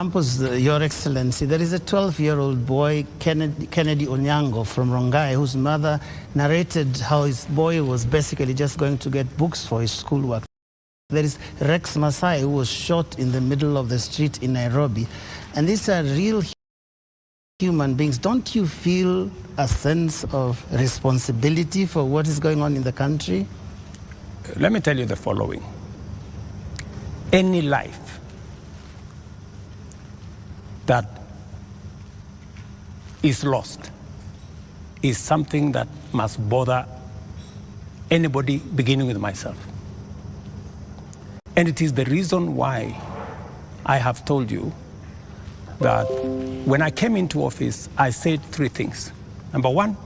Your Excellency, there is a 12-year-old boy, Kennedy Onyango from Rongai, whose mother narrated how his boy was basically just going to get books for his schoolwork. There is Rex Masai, who was shot in the middle of the street in Nairobi. And these are real human beings. Don't you feel a sense of responsibility for what is going on in the country? Let me tell you the following. Any life that is lost is something that must bother anybody, beginning with myself. And it is the reason why I have told you that when I came into office, I said three things. Number one,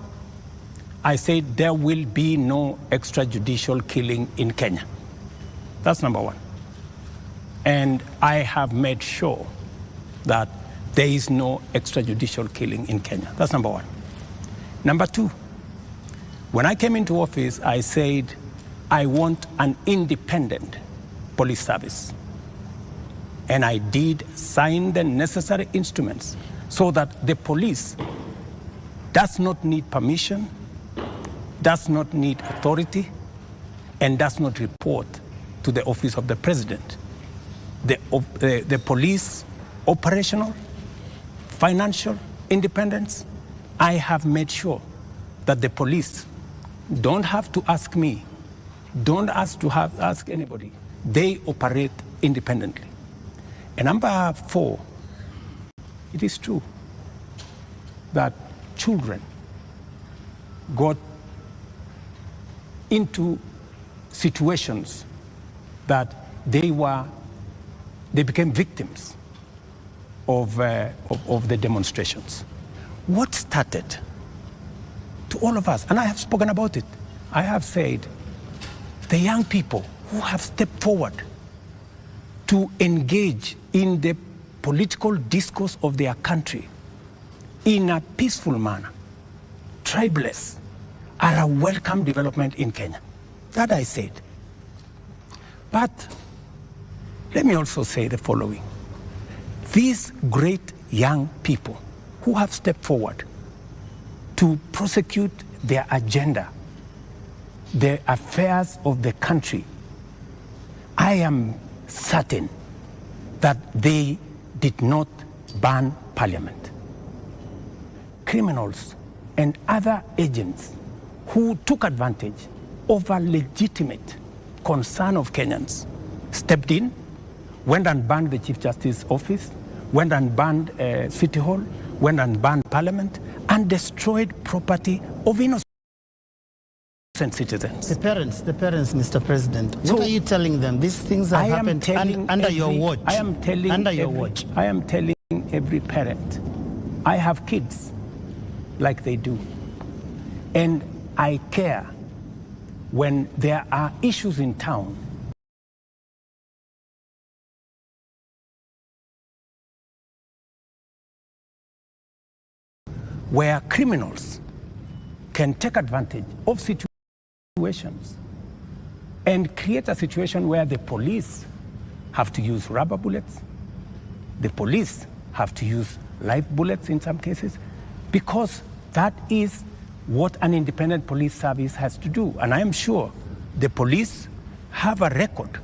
I said there will be no extrajudicial killing in Kenya. That's number one. And I have made sure that there is no extrajudicial killing in Kenya. That's number one. Number two, when I came into office, I said I want an independent police service. And I did sign the necessary instruments so that the police does not need permission, does not need authority, and does not report to the office of the president. The police operational, financial independence, I have made sure that the police don't have to ask me, don't ask anybody. They operate independently. And number four, it is true that children got into situations that they became victims of the demonstrations. What started to all of us, and I have spoken about it, I have said the young people who have stepped forward to engage in the political discourse of their country in a peaceful manner, tribeless, are a welcome development in Kenya. That I said. But let me also say the following. These great young people who have stepped forward to prosecute their agenda, the affairs of the country, I am certain that they did not burn parliament. Criminals and other agents who took advantage of a legitimate concern of Kenyans stepped in, went and burned the Chief Justice's office, went and burned City Hall, went and burned Parliament, and destroyed property of innocent citizens. The parents, Mr. President, what are you telling them? These things have happened under your watch. I am telling I am telling every parent, I have kids like they do. And I care when there are issues in town where criminals can take advantage of situations and create a situation where the police have to use rubber bullets, the police have to use live bullets in some cases, because that is what an independent police service has to do. And I am sure the police have a record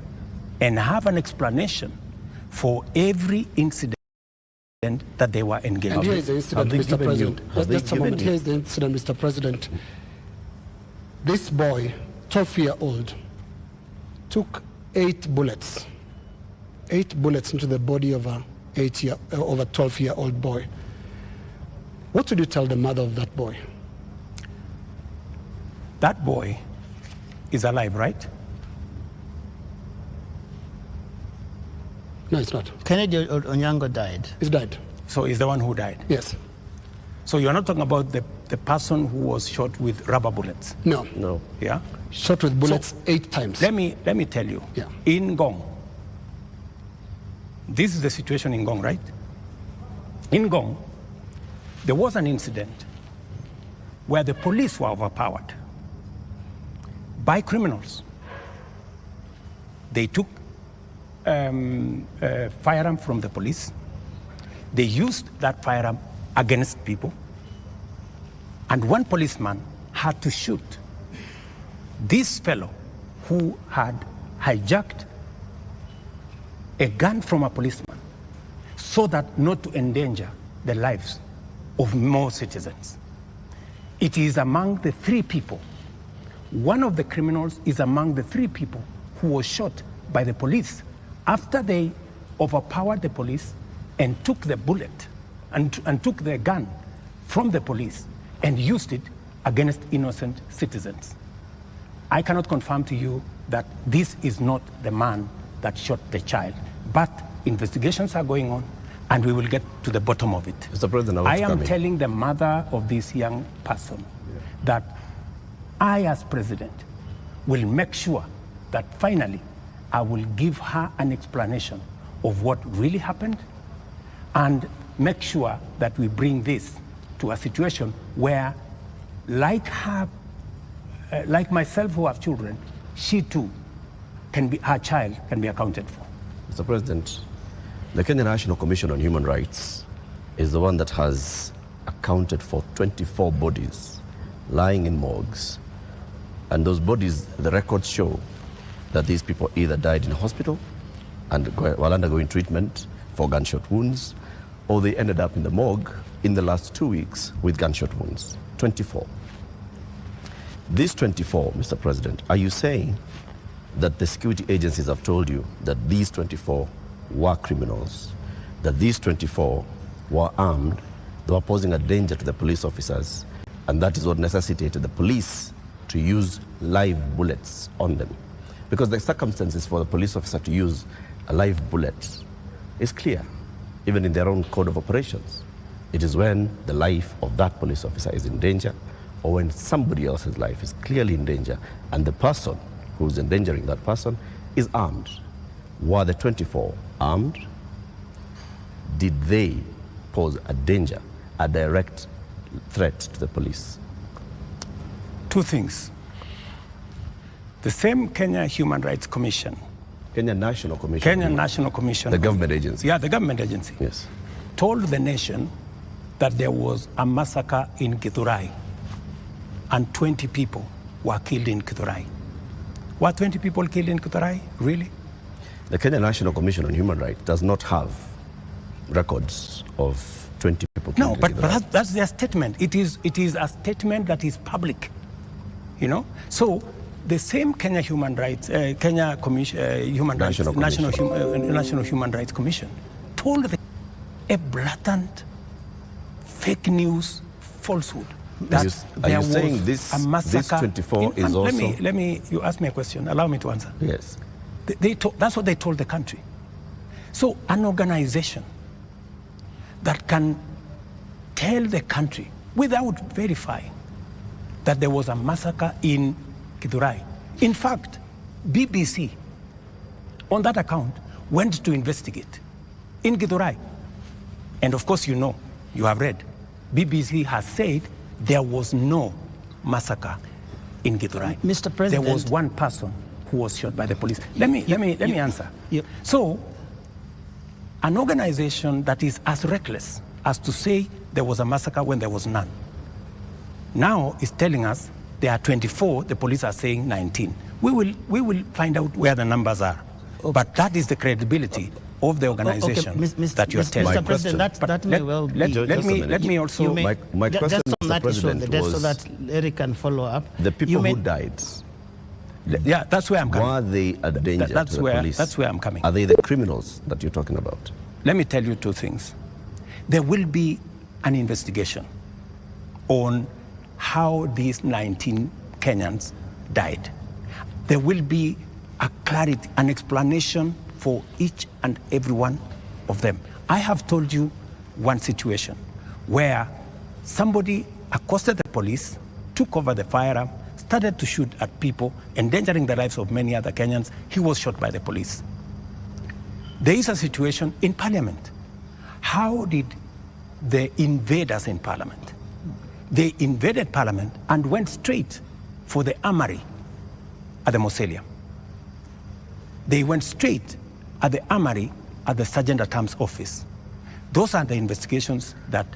and have an explanation for every incident that they were engaged in. And here is the incident, Mr. President. Here is the incident, Mr. President. This boy, 12-year-old, took 8 bullets into the body of a 12-year-old boy. What would you tell the mother of that boy? That boy is alive, right? No, it's not. Kennedy Onyango died. He's died. So he's the one who died? Yes. So you're not talking about the person who was shot with rubber bullets? No. No. Yeah? Shot with bullets 8 times. Let me tell you. Yeah. In Ngong, this is the situation in Ngong, right? In Ngong, there was an incident where the police were overpowered by criminals. They took firearm from the police. They used that firearm against people. And one policeman had to shoot this fellow who had hijacked a gun from a policeman so that not to endanger the lives of more citizens. It is among the 3 people. One of the criminals is among the 3 people who was shot by the police after they overpowered the police and took the bullet and took the gun from the police and used it against innocent citizens. I cannot confirm to you that this is not the man that shot the child, but investigations are going on and we will get to the bottom of it. Mr. President, I am telling the mother of this young person that I, as president, will make sure that finally I will give her an explanation of what really happened and make sure that we bring this to a situation where, like her, like myself who have children, she too her child can be accounted for. Mr. President, the Kenya National Commission on Human Rights is the one that has accounted for 24 bodies lying in morgues. And those bodies, the records show that these people either died in hospital and while undergoing treatment for gunshot wounds, or they ended up in the morgue in the last 2 weeks with gunshot wounds. 24. These 24, Mr. President, are you saying that the security agencies have told you that these 24 were criminals, that these 24 were armed, they were posing a danger to the police officers, and that is what necessitated the police to use live bullets on them? Because the circumstances for the police officer to use a live bullet is clear, even in their own code of operations. It is when the life of that police officer is in danger, or when somebody else's life is clearly in danger, and the person who's endangering that person is armed. Were the 24 armed? Did they pose a danger, a direct threat to the police? 2 things. The same Kenya Human Rights Commission. Kenya National Commission. Kenya National Commission. The government agency. Yeah, the government agency. Yes. Told the nation that there was a massacre in Githurai and 20 people were killed in Githurai. Were 20 people killed in Githurai? Really? The Kenya National Commission on Human Rights does not have records of 20 people killed. No, but that's their statement. It is a statement that is public, you know? So the same Kenya Human Rights, Kenya Commission, Human Rights, National Human Rights Commission told them a blatant fake news falsehood. That are you saying this, a massacre. This 24 is also... Let me, you ask me a question. Allow me to answer. Yes. That's what they told the country. So an organization that can tell the country without verifying that there was a massacre in Githurai. In fact, BBC, on that account, went to investigate in Githurai. And of course, you have read, BBC has said there was no massacre in Githurai. Mr. President, there was one person who was shot by the police. Let me answer. Yep. So, an organization that is as reckless as to say there was a massacre when there was none, now is telling us there are 24, the police are saying 19. We will find out where the numbers are. Okay. But that is the credibility of the organization that you are telling. Mr. President, that may well be. Let me also... My question, just on that issue, so that Eric can follow up. The people who died... Yeah, that's where I'm coming. Were they a danger to the police? That's where I'm coming. Are they the criminals that you're talking about? Let me tell you 2 things. There will be an investigation on how these 19 Kenyans died. There will be a clarity, an explanation for each and every one of them. I have told you one situation where somebody accosted the police, took over the firearm, started to shoot at people, endangering the lives of many other Kenyans. He was shot by the police. There is a situation in Parliament. How did the invaders in Parliament? They invaded Parliament and went straight for the armory at the Mausoleum. They went straight at the armory at the Sergeant at Arms office. Those are the investigations that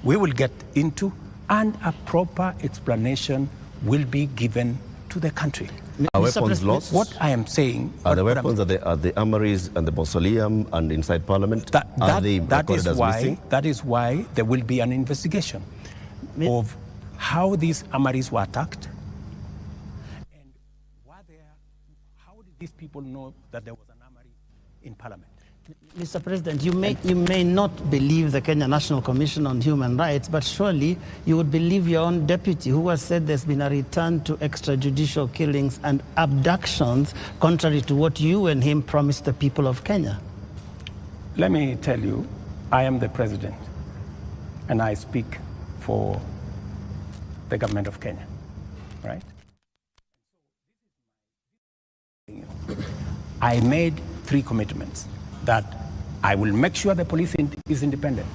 we will get into, and a proper explanation will be given to the country. Are weapons lost? What I am saying... Are the weapons at the armories and the mausoleum and inside Parliament? Are they recorded as missing? That is why there will be an investigation of how these armories were attacked, and how did these people know that there was an armory in Parliament? Mr. President, you may not believe the Kenya National Commission on Human Rights, but surely you would believe your own deputy, who has said there's been a return to extrajudicial killings and abductions, contrary to what you and him promised the people of Kenya. Let me tell you, I am the president, and I speak for the government of Kenya, right? I made 3 commitments. That I will make sure the police is independent.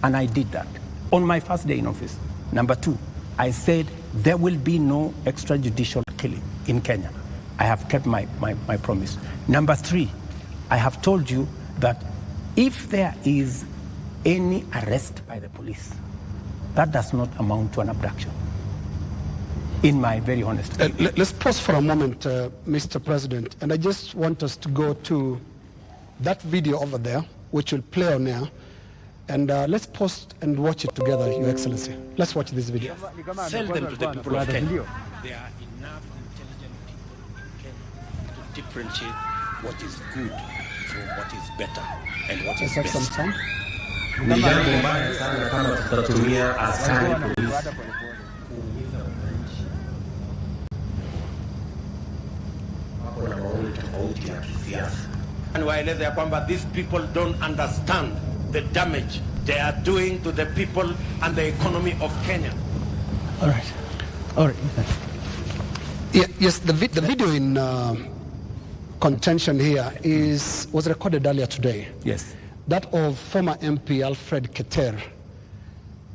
And I did that on my first day in office. Number 2, I said there will be no extrajudicial killing in Kenya. I have kept my promise. Number 3, I have told you that if there is any arrest by the police, that does not amount to an abduction, in my very honest opinion. Let's pause for a moment, Mr. President, and I just want us to go to that video over there, which will play on air, and let's pause and watch it together, Your Excellency. Let's watch this video. Sell them to the people of Kenya. There are enough intelligent people in Kenya to differentiate what is good from what is better and what is best. Some time? Ni jambo mbaya sana kama tutatumia askari polisi wako na maoni tofauti ya kisiasa. And waeleze ya kwamba these people don't understand the damage they are doing to the people and the economy of Kenya. All right. Yeah, yes, the video in contention here was recorded earlier today. Yes. That of former MP Alfred Keter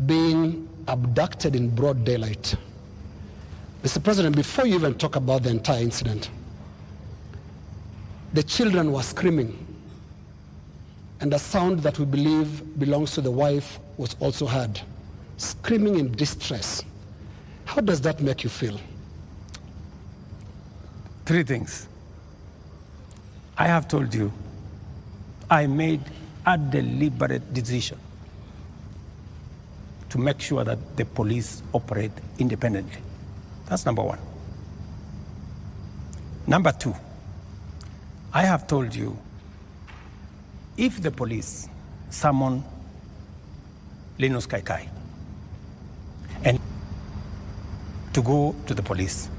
being abducted in broad daylight. Mr. President, before you even talk about the entire incident, the children were screaming, and a sound that we believe belongs to the wife was also heard, screaming in distress. How does that make you feel? 3 things. I have told you, I made a deliberate decision to make sure that the police operate independently. That's number 1. Number 2, I have told you, if the police summon Linus Kaikai and to go to the police,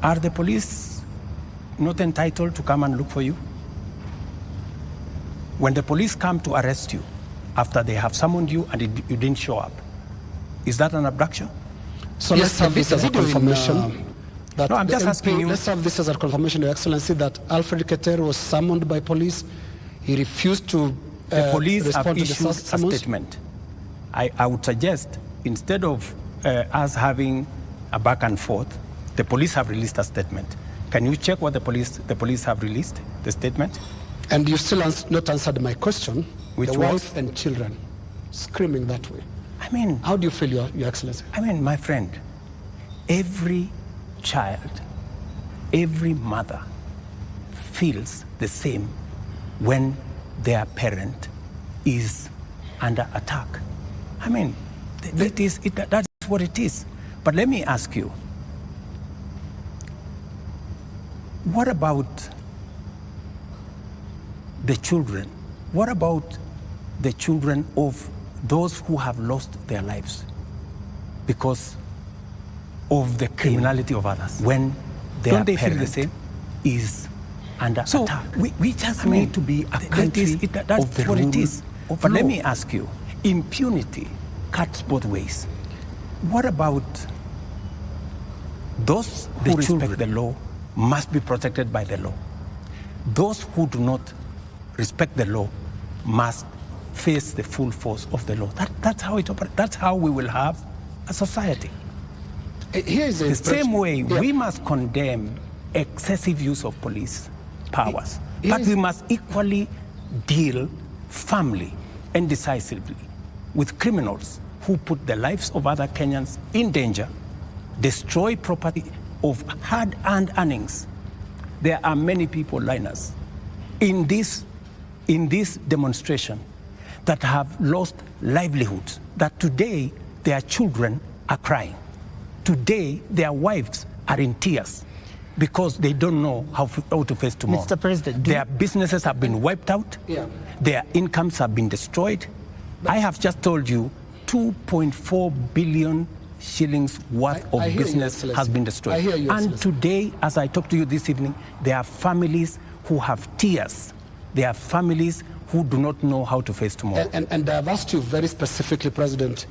are the police not entitled to come and look for you? When the police come to arrest you after they have summoned you and you didn't show up, is that an abduction? So let's have this as a confirmation. No, I'm just asking you. Let's have this as a confirmation, Your Excellency, that Alfred Keter was summoned by police. He refused to the police have respond to issued the a summons. statement. I would suggest, instead of us having a back and forth, the police have released a statement. Can you check what the police have released, the statement? And you still not answered my question. Which the was? wife and children screaming that way. I mean, How do you feel, Your Excellency? I mean, my friend, every child, every mother feels the same when their parent is under attack. I mean, that is what it is. But let me ask you, what about the children? What about the children of those who have lost their lives because of the criminality of others? When their parent is under attack. We just need to be a country of the rule of law. But let me ask you, impunity cuts both ways. What about those who respect the law must be protected by the law? Those who do not respect the law must face the full force of the law. That's how it operates. That's how we will have a society. Here is the same way we must condemn excessive use of police powers. But we must equally deal firmly and decisively with criminals who put the lives of other Kenyans in danger, destroy property of hard-earned earnings. There are many people, Linus, in this demonstration that have lost livelihoods, that today their children are crying. Today their wives are in tears because they don't know how to face tomorrow. Mr. President, their businesses have been wiped out. Yeah. Their incomes have been destroyed. I have just told you 2.4 billion shillings worth of business has been destroyed. And today, as I talk to you this evening, there are families who have tears. There are families who do not know how to face tomorrow. And I've asked you very specifically, President,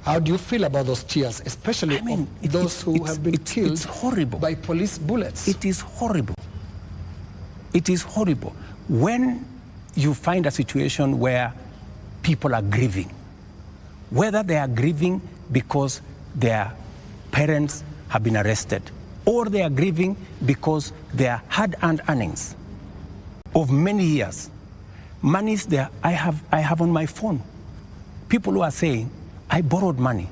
how do you feel about those tears, especially those who have been killed by police bullets? It is horrible. It is horrible. When you find a situation where people are grieving, whether they are grieving because their parents have been arrested, or they are grieving because their hard-earned earnings of many years, monies there, I have on my phone, people who are saying, I borrowed money.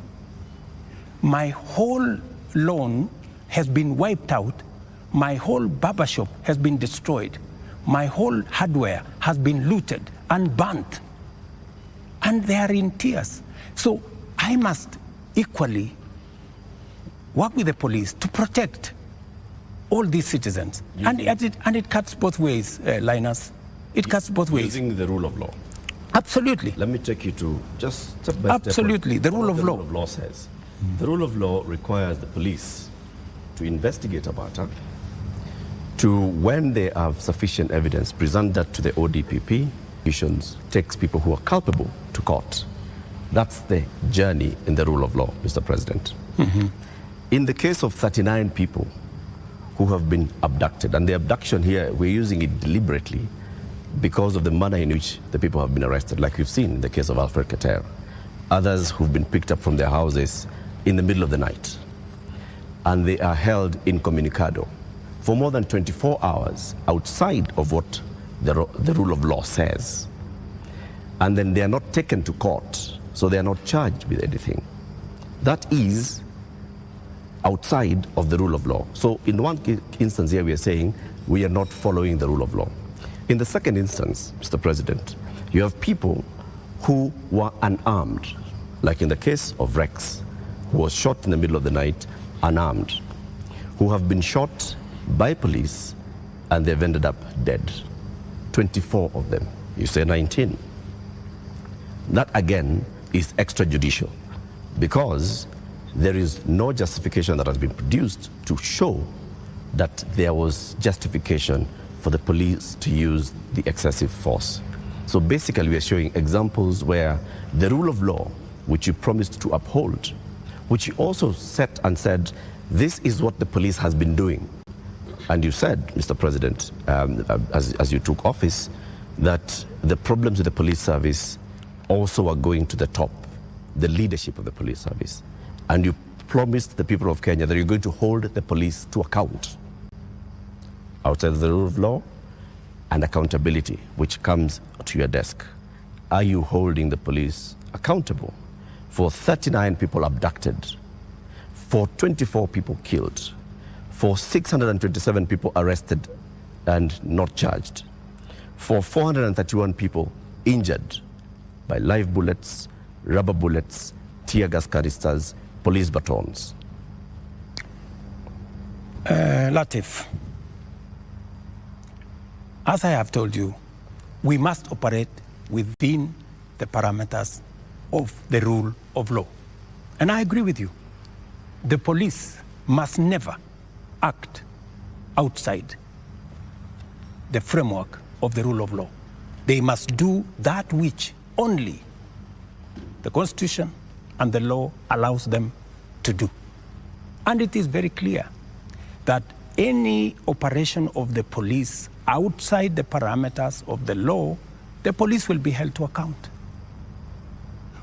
My whole loan has been wiped out. My whole barbershop has been destroyed. My whole hardware has been looted and burnt. And they are in tears. So I must equally work with the police to protect all these citizens. And it cuts both ways, Linus. It cuts both ways. Using the rule of law. Absolutely. Let me take you to just step by step. Absolutely, the rule of law. The rule of law says. The rule of law requires the police to investigate a matter, to, when they have sufficient evidence, present that to the ODPP, takes people who are culpable to court. That's the journey in the rule of law, Mr. President. In the case of 39 people who have been abducted, and the abduction here, we're using it deliberately because of the manner in which the people have been arrested, like we've seen in the case of Alfred Keter. Others who've been picked up from their houses in the middle of the night, and they are held incommunicado for more than 24 hours outside of what the rule of law says. And then they are not taken to court, so they are not charged with anything. That is outside of the rule of law. So in one instance here, we are saying we are not following the rule of law. In the second instance, Mr. President, you have people who were unarmed, like in the case of Rex, who was shot in the middle of the night, unarmed, who have been shot by police and they've ended up dead. 24 of them. You say 19. That again is extrajudicial because there is no justification that has been produced to show that there was justification for the police to use the excessive force. So basically we are showing examples where the rule of law, which you promised to uphold, which you also set and said, this is what the police has been doing. And you said, Mr. President, as you took office, that the problems with the police service also are going to the top, the leadership of the police service. And you promised the people of Kenya that you're going to hold the police to account outside of the rule of law and accountability, which comes to your desk. Are you holding the police accountable for 39 people abducted, for 24 people killed, for 627 people arrested and not charged, for 431 people injured by live bullets, rubber bullets, tear gas canisters, police batons? Latiff, as I have told you, we must operate within the parameters of the rule of law. And I agree with you. The police must never act outside the framework of the rule of law. They must do that which only the Constitution and the law allows them to do. And it is very clear that any operation of the police outside the parameters of the law, the police will be held to account.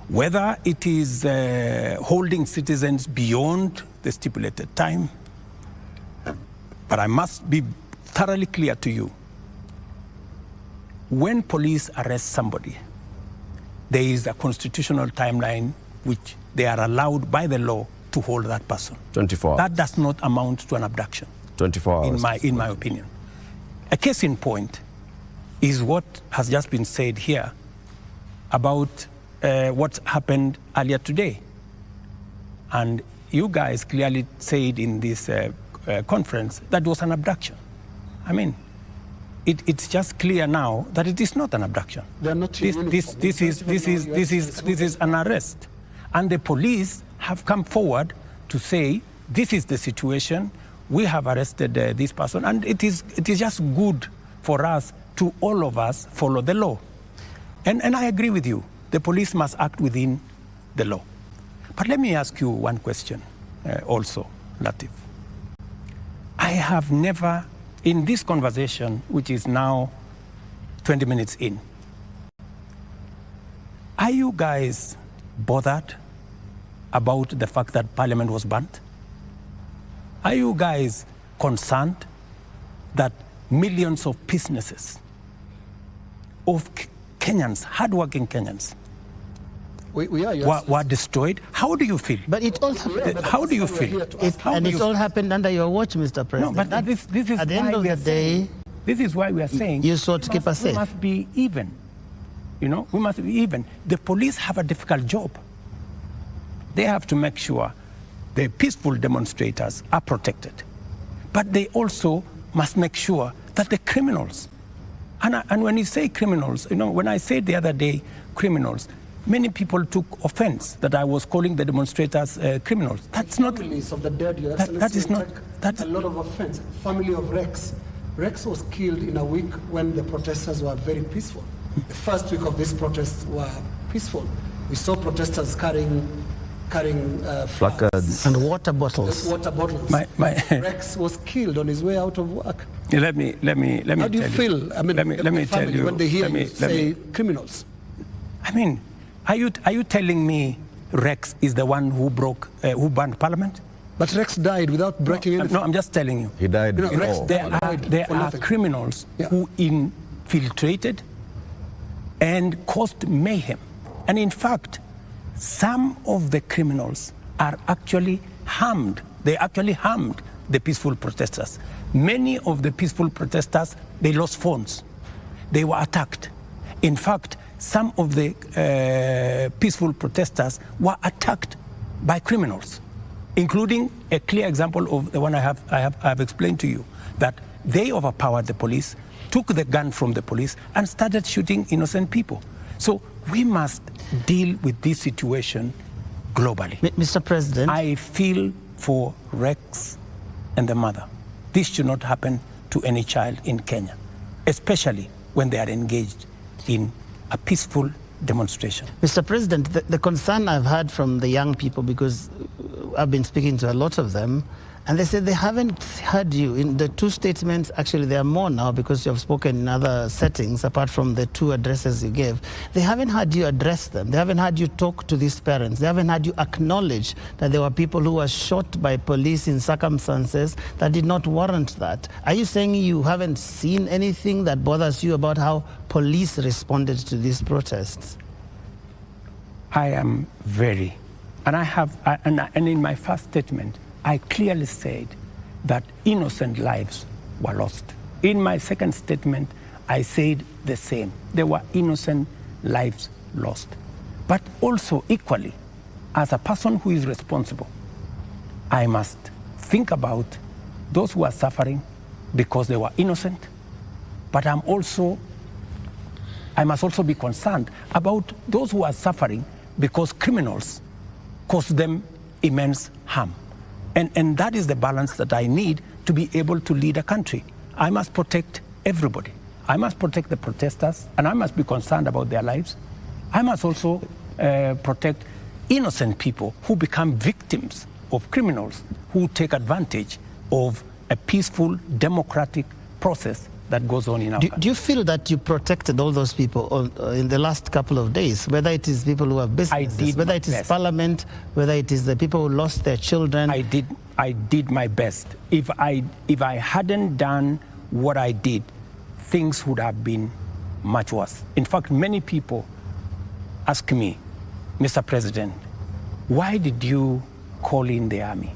Whether it is holding citizens beyond the stipulated time, but I must be thoroughly clear to you when police arrest somebody, there is a constitutional timeline which they are allowed by the law to hold that person. 24 hours. That does not amount to an abduction. 24 hours. In my opinion. A case in point is what has just been said here about what happened earlier today. And you guys clearly said in this conference that it was an abduction. I mean, it's just clear now that it is not an abduction. They are not this is an arrest. And the police have come forward to say, this is the situation, we have arrested this person, and it is just good for us to all of us follow the law. And I agree with you, the police must act within the law. But let me ask you one question also, Latiff. I have never, in this conversation, which is now 20 minutes in, are you guys bothered about the fact that Parliament was burnt? Are you guys concerned that millions of businesses of Kenyans, hardworking Kenyans, we are, were destroyed? How do you feel? But it all happened. How do you feel? It all happened under your watch, Mr. President. No, but this is at the why end of we the are saying, day, this is why we are saying you sought to keep us safe. We must be even. You know, we must be even. The police have a difficult job. They have to make sure the peaceful demonstrators are protected. But they also must make sure that the criminals, and when you say criminals, you know, when I said the other day criminals, many people took offense that I was calling the demonstrators criminals. That's not. Families of the dead, Your that is not. That's a lot of offense. Family of Rex. Rex was killed in a week when the protesters were very peaceful. The first week of these protests were peaceful. We saw protesters carrying Placards and water bottles. Rex was killed on his way out of work. Let me. How do you feel? I mean, let me tell you when they hear you say criminals. I mean, are you telling me Rex is the one who burned Parliament? But Rex died without breaking anything. No, I'm just telling you. He died Rex before. There are criminals who infiltrated and caused mayhem. And in fact, some of the criminals are actually harmed. They actually harmed the peaceful protesters. Many of the peaceful protesters, they lost phones. They were attacked. In fact, some of the peaceful protesters were attacked by criminals, including a clear example of the one I have explained to you, that they overpowered the police, took the gun from the police, and started shooting innocent people. So we must deal with this situation globally. Mr. President, I feel for Rex and the mother. This should not happen to any child in Kenya, especially when they are engaged in a peaceful demonstration. Mr. President, the concern I've heard from the young people, because I've been speaking to a lot of them, and they said they haven't heard you. In the two statements, actually there are more now because you have spoken in other settings apart from the two addresses you gave. They haven't heard you address them. They haven't heard you talk to these parents. They haven't heard you acknowledge that there were people who were shot by police in circumstances that did not warrant that. Are you saying you haven't seen anything that bothers you about how police responded to these protests? I am very, and I have, and in my first statement, I clearly said that innocent lives were lost. In my second statement, I said the same. There were innocent lives lost. But also equally, as a person who is responsible, I must think about those who are suffering because they were innocent, but I must also be concerned about those who are suffering because criminals cause them immense harm. And that is the balance that I need to be able to lead a country. I must protect everybody. I must protect the protesters, and I must be concerned about their lives. I must also protect innocent people who become victims of criminals who take advantage of a peaceful, democratic process that goes on in our country. Do you feel that you protected all those people in the last couple of days, whether it is people who have businesses, whether it is Parliament, whether it is the people who lost their children? I did my best. If I hadn't done what I did, things would have been much worse. In fact, many people ask me, Mr. President, why did you call in the army?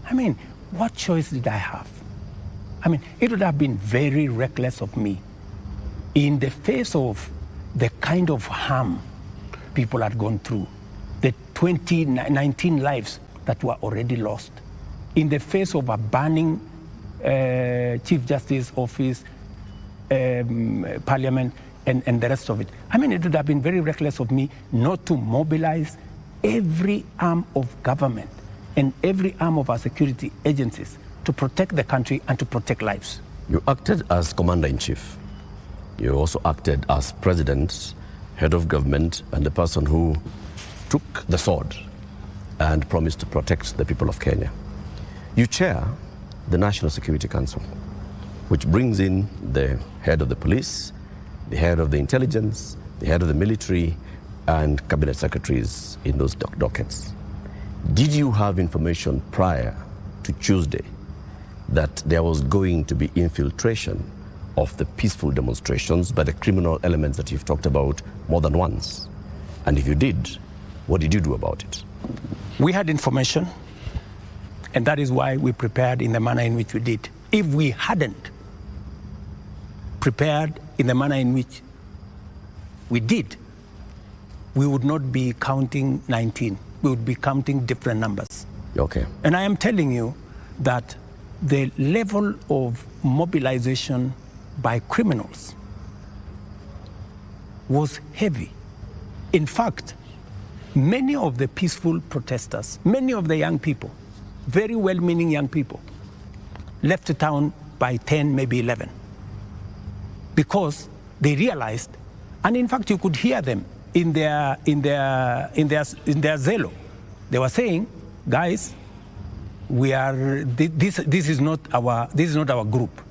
I mean, what choice did I have? I mean, it would have been very reckless of me in the face of the kind of harm people had gone through, the 19 lives that were already lost, in the face of a burning Chief Justice office, Parliament, and the rest of it. I mean, it would have been very reckless of me not to mobilize every arm of government and every arm of our security agencies to protect the country and to protect lives. You acted as Commander-in-Chief. You also acted as President, Head of Government, and the person who took the sword and promised to protect the people of Kenya. You chair the National Security Council, which brings in the head of the police, the head of the intelligence, the head of the military, and cabinet secretaries in those dockets. Did you have information prior to Tuesday that there was going to be infiltration of the peaceful demonstrations by the criminal elements that you've talked about more than once? And if you did, what did you do about it? We had information, and that is why we prepared in the manner in which we did. If we hadn't prepared in the manner in which we did, we would not be counting 19. We would be counting different numbers. Okay. And I am telling you that the level of mobilization by criminals was heavy. In fact, many of the peaceful protesters, many of the young people, very well-meaning young people, left the town by 10, maybe 11, because they realized, and in fact you could hear them in their zelo. They were saying, guys, this is not our group.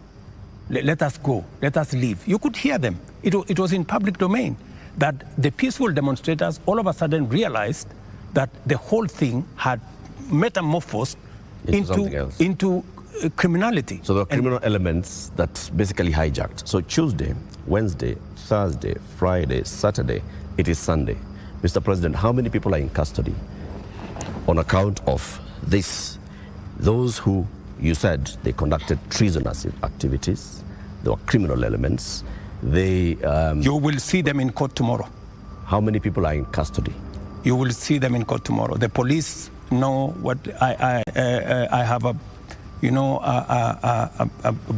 Let us go. Let us leave. You could hear them. It was in public domain that the peaceful demonstrators all of a sudden realized that the whole thing had metamorphosed into criminality. So there are criminal elements that basically hijacked. So Tuesday, Wednesday, Thursday, Friday, Saturday, it is Sunday. Mr. President, how many people are in custody on account of this? Those who you said they conducted treasonous activities, there were criminal elements. You will see them in court tomorrow. How many people are in custody? You will see them in court tomorrow. The police know what I have a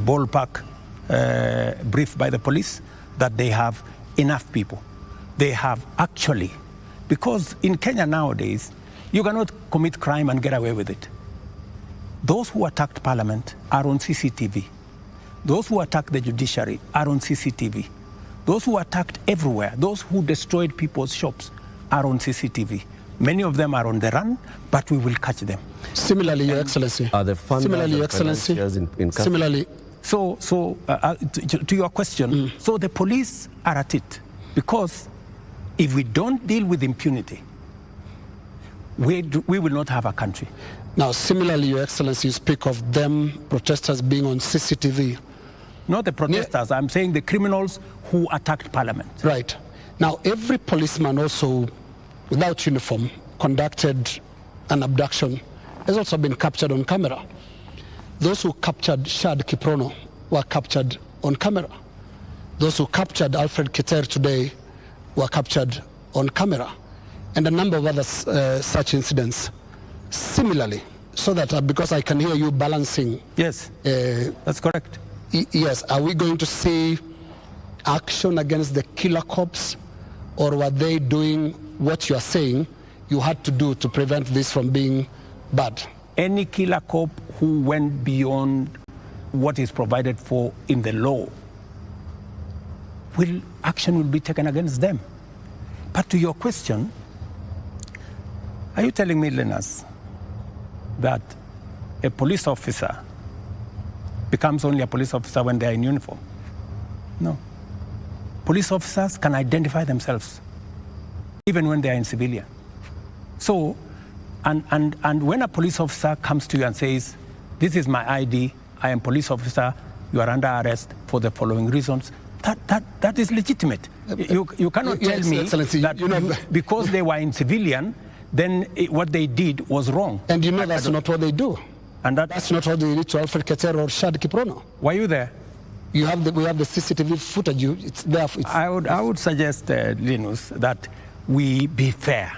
ballpark brief by the police that they have enough people. They have actually, because in Kenya nowadays, you cannot commit crime and get away with it. Those who attacked Parliament are on CCTV. Those who attacked the judiciary are on CCTV. Those who attacked everywhere, those who destroyed people's shops are on CCTV. Many of them are on the run, but we will catch them. Similarly, Your Excellency. Are the funders Similarly, Your Excellency. In Similarly. So to your question, so the police are at it, because if we don't deal with impunity, we will not have a country. Now, similarly, Your Excellency, you speak of them, protesters being on CCTV. Not the protesters, I'm saying the criminals who attacked Parliament. Right. Now, every policeman also, without uniform, conducted an abduction, has also been captured on camera. Those who captured Shad Kiprono were captured on camera. Those who captured Alfred Kiter today were captured on camera. And a number of other such incidents. Similarly, so that because I can hear you balancing. Yes, that's correct. Yes, are we going to see action against the killer cops, or were they doing what you are saying you had to do to prevent this from being bad? Any killer cop who went beyond what is provided for in the law, action will be taken against them. But to your question, are you telling me, Linus, that a police officer becomes only a police officer when they are in uniform? No. Police officers can identify themselves even when they are in civilian. So, and when a police officer comes to you and says, this is my ID, I am police officer, you are under arrest for the following reasons, that is legitimate. You cannot tell me that because they were in civilian, then what they did was wrong. And you know that's not what they do. And that's not what they did to Alfred Keter or Shad Kiprono. Were you there? We have the CCTV footage. It's there. I would suggest, Linus, that we be fair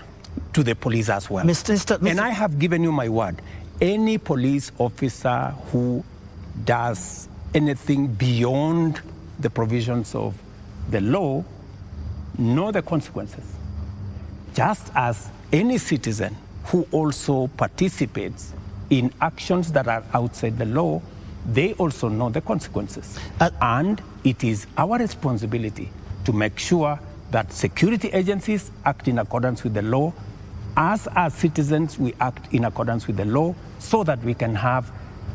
to the police as well. Mr. And I have given you my word. Any police officer who does anything beyond the provisions of the law know the consequences. Just as any citizen who also participates in actions that are outside the law, they also know the consequences. And it is our responsibility to make sure that security agencies act in accordance with the law. As citizens, we act in accordance with the law so that we can have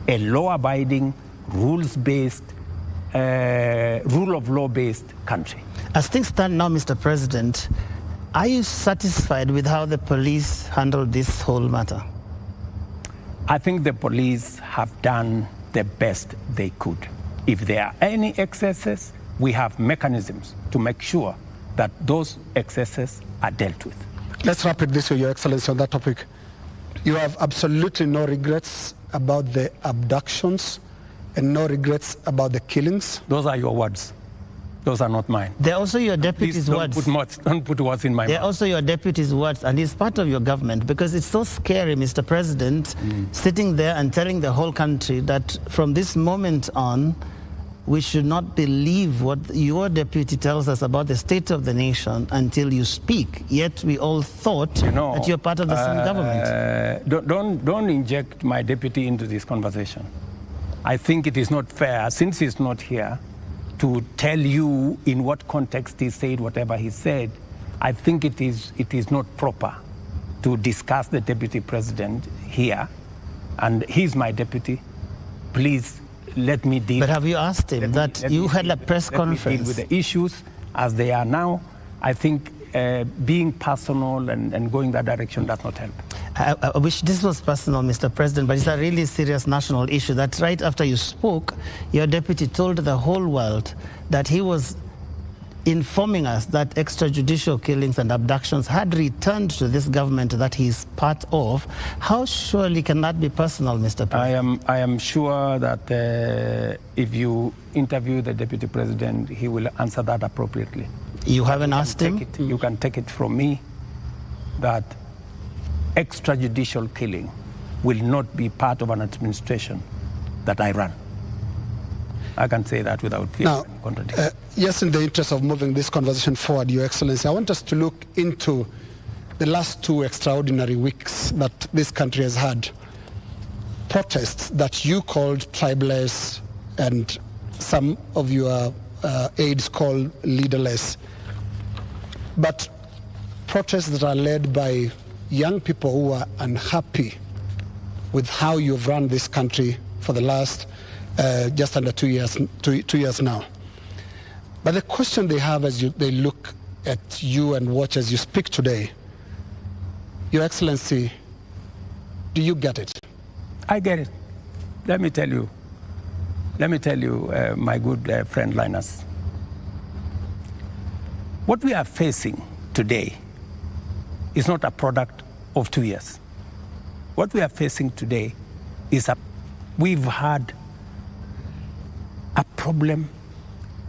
a law-abiding, rules-based, rule of law-based country. As things stand now, Mr. President, are you satisfied with how the police handled this whole matter? I think the police have done the best they could. If there are any excesses, we have mechanisms to make sure that those excesses are dealt with. Let's wrap it this way, Your Excellency, on that topic. You have absolutely no regrets about the abductions and no regrets about the killings? Those are your words. Those are not mine. They're also your deputy's words. Don't put words in my mouth. They're also your deputy's words, and he's part of your government, because it's so scary, Mr. President, sitting there and telling the whole country that from this moment on, we should not believe what your deputy tells us about the state of the nation until you speak. Yet we all thought that you're part of the same government. Don't inject my deputy into this conversation. I think it is not fair, since he's not here, to tell you in what context he said whatever he said. I think it is not proper to discuss the deputy president here, and he's my deputy. Please let me deal. But have you asked him that you had a press conference? With the issues as they are now, I think being personal and going that direction does not help. I wish this was personal, Mr. President, but it's a really serious national issue that right after you spoke, your deputy told the whole world that he was informing us that extrajudicial killings and abductions had returned to this government that he's part of. How surely can that be personal, Mr. President? I am sure that if you interview the deputy president, he will answer that appropriately. You haven't asked him? You can take it from me that extrajudicial killing will not be part of an administration that I run. I can say that without fear of contradiction. Yes, in the interest of moving this conversation forward, Your Excellency, I want us to look into the last 2 extraordinary weeks that this country has had. Protests that you called tribeless and some of your aides call leaderless. But protests that are led by young people who are unhappy with how you've run this country for the last just under 2 years now. But the question they have as they look at you and watch as you speak today, Your Excellency, do you get it? I get it. Let me tell you, my good friend Linus. What we are facing today is not a product of 2 years. What we are facing today is we've had a problem,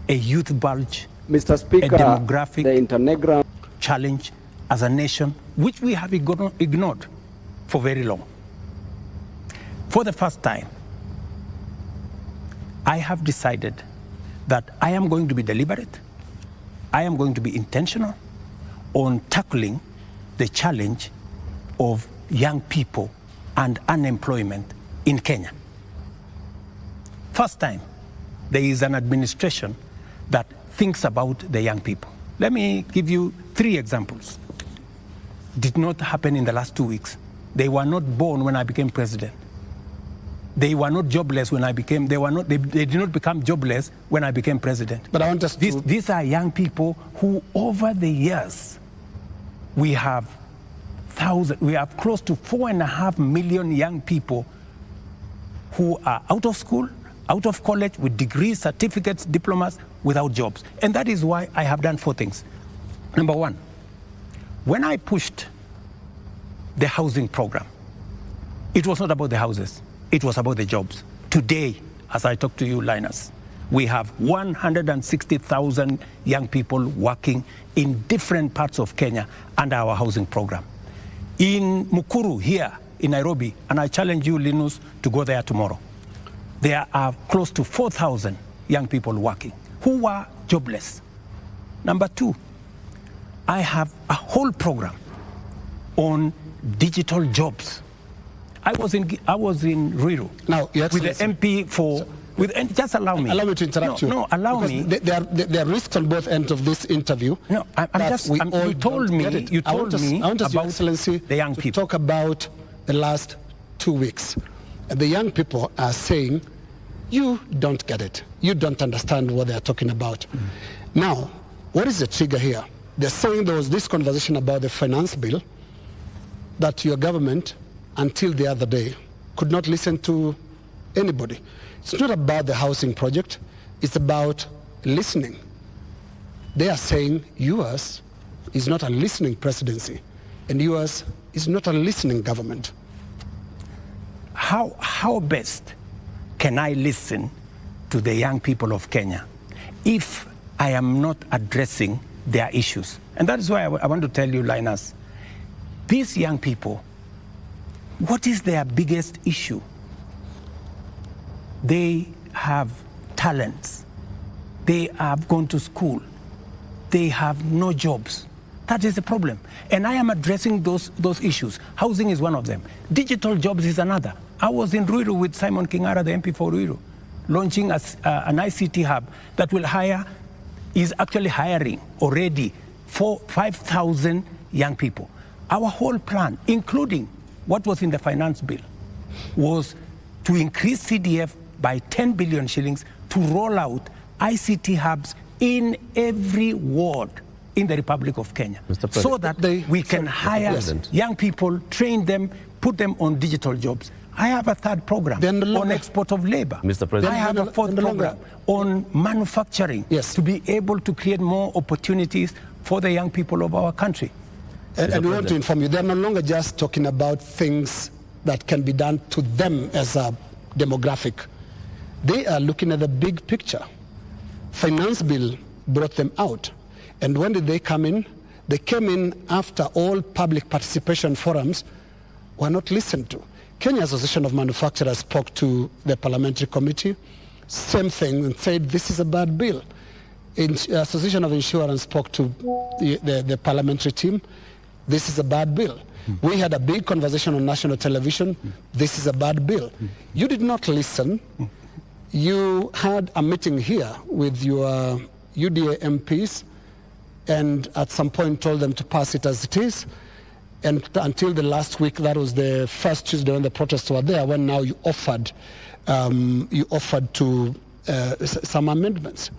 a youth bulge, Mr. Speaker, a demographic the Internegram challenge as a nation, which we have ignored for very long. For the first time, I have decided that I am going to be deliberate, I am going to be intentional on tackling the challenge of young people and unemployment in Kenya. First time, there is an administration that thinks about the young people. Let me give you 3 examples. Did not happen in the last 2 weeks. They were not born when I became president. They were not jobless when I became, they did not become jobless when I became president. But I want us to... These are young people who over the years, we have close to 4.5 million young people who are out of school out of college with degrees, certificates, diplomas, without jobs. And that is why I have done 4 things. Number 1, when I pushed the housing program, it was not about the houses, it was about the jobs. Today, as I talk to you, Linus, we have 160,000 young people working in different parts of Kenya under our housing program. In Mukuru, here in Nairobi, and I challenge you, Linus, to go there tomorrow, there are close to 4,000 young people working who are jobless. Number 2, I have a whole program on digital jobs. I was in Ruto now, with the MP for... just allow me. Allow me to interrupt you. No, allow me. There are risks on both ends of this interview. No, you told me about Your Excellency the young people. Talk about the last 2 weeks. The young people are saying, you don't get it. You don't understand what they're talking about. Now, what is the trigger here? They're saying there was this conversation about the finance bill that your government, until the other day, could not listen to anybody. It's not about the housing project, it's about listening. They are saying yours is not a listening presidency, and yours is not a listening government. How best can I listen to the young people of Kenya if I am not addressing their issues? And that is why I want to tell you, Linus, these young people, what is their biggest issue? They have talents. They have gone to school. They have no jobs. That is the problem. And I am addressing those issues. Housing is one of them. Digital jobs is another. I was in Ruto with Simon Kingara, the MP for Ruto, launching an ICT hub that is actually hiring already 5,000 young people. Our whole plan, including what was in the finance bill, was to increase CDF by 10 billion shillings to roll out ICT hubs in every ward in the Republic of Kenya, so that we can hire young people, train them, put them on digital jobs. I have a third program on export of labor. Mr. President. I have a fourth program on manufacturing, to be able to create more opportunities for the young people of our country. And we want to inform you, they're no longer just talking about things that can be done to them as a demographic. They are looking at the big picture. Finance bill brought them out. And when did they come in? They came in after all public participation forums were not listened to. Kenya Association of Manufacturers spoke to the parliamentary committee, same thing, and said this is a bad bill. Association of Insurance spoke to the parliamentary team, this is a bad bill. We had a big conversation on national television, this is a bad bill. You did not listen. You had a meeting here with your UDA MPs and at some point told them to pass it as it is. And until the last week, that was the first Tuesday when the protests were there, when now you offered to some amendments.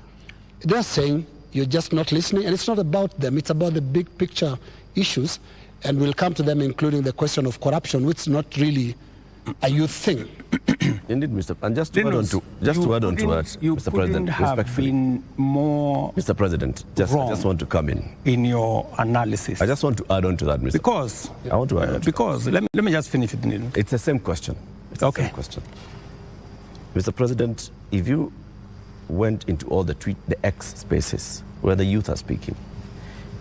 They're saying you're just not listening, and it's not about them, it's about the big picture issues, and we'll come to them, including the question of corruption, which is not really a youth thing. Indeed, Mr. And just to add on to that, Mr. President, respectfully, Mr. President, I just want to come in your analysis. I just want to add on to that, Mr. Because I want to add on to because let me just finish it. It's the same question. It's the same question. Mr. President, if you went into all the X spaces where the youth are speaking,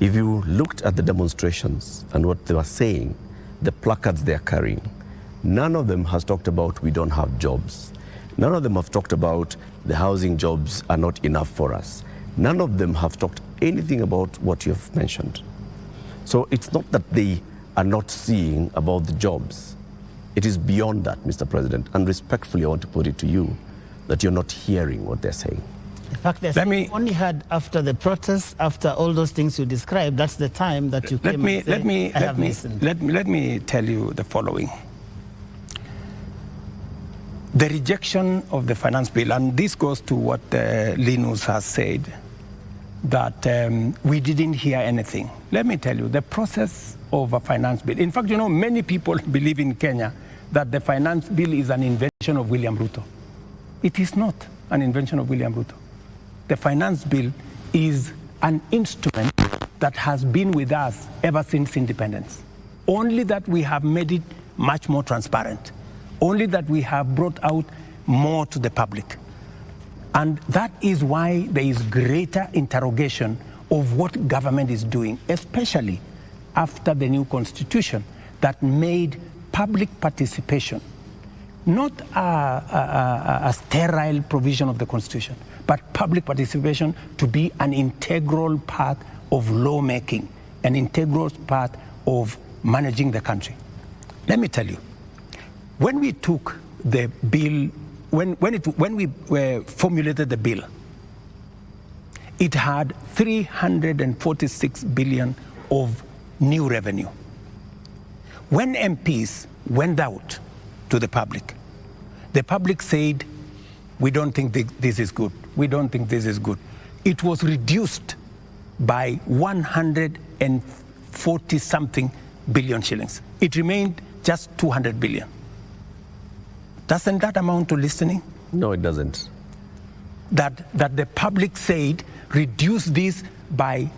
if you looked at the demonstrations and what they were saying, the placards they are carrying, none of them has talked about we don't have jobs. None of them have talked about the housing jobs are not enough for us. None of them have talked anything about what you have mentioned. So it's not that they are not seeing about the jobs. It is beyond that, Mr. President. And respectfully, I want to put it to you that you're not hearing what they're saying. In fact, they only had after the protests, after all those things you described, that's the time that you came and said, let me tell you the following. The rejection of the finance bill, and this goes to what Linus has said, that we didn't hear anything. Let me tell you, the process of a finance bill, in fact, many people believe in Kenya that the finance bill is an invention of William Ruto. It is not an invention of William Ruto. The finance bill is an instrument that has been with us ever since independence. Only that we have made it much more transparent. Only that we have brought out more to the public. And that is why there is greater interrogation of what government is doing, especially after the new constitution that made public participation not a sterile provision of the constitution, but public participation to be an integral part of lawmaking, an integral part of managing the country. Let me tell you, when we took the bill, when we formulated the bill, it had 346 billion of new revenue. When MPs went out to the public said, we don't think this is good. We don't think this is good. It was reduced by 140 something billion shillings. It remained just 200 billion. Doesn't that amount to listening? No, it doesn't. That the public said, reduce this by...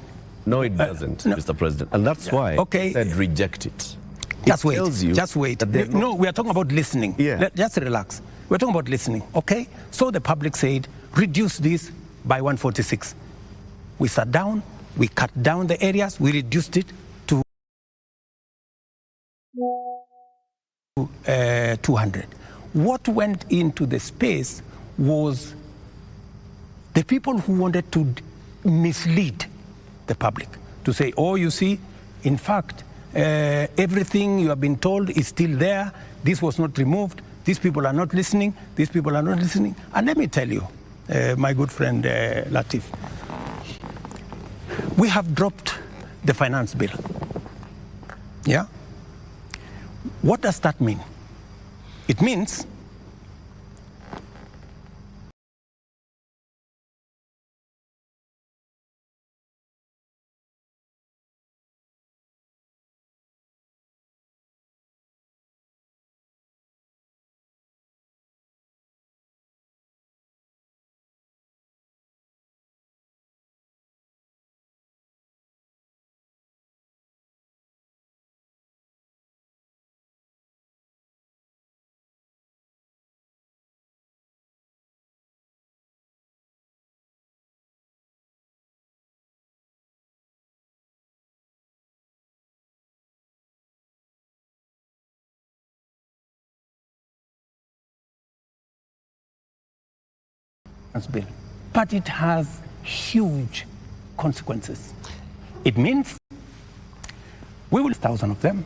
No, it doesn't, no. Mr. President. And that's why I said reject it. Just wait. No, we are talking about listening. Yeah. Just relax. We're talking about listening, okay? So the public said, reduce this by 146. We sat down, we cut down the areas, we reduced it to 200. What went into the space was the people who wanted to mislead the public, to say, oh, you see, in fact, everything you have been told is still there. This was not removed. These people are not listening. These people are not listening. And let me tell you, my good friend Latiff, we have dropped the finance bill. Yeah? What does that mean? It means bill, but it has huge consequences. It means we will 1,000 of them.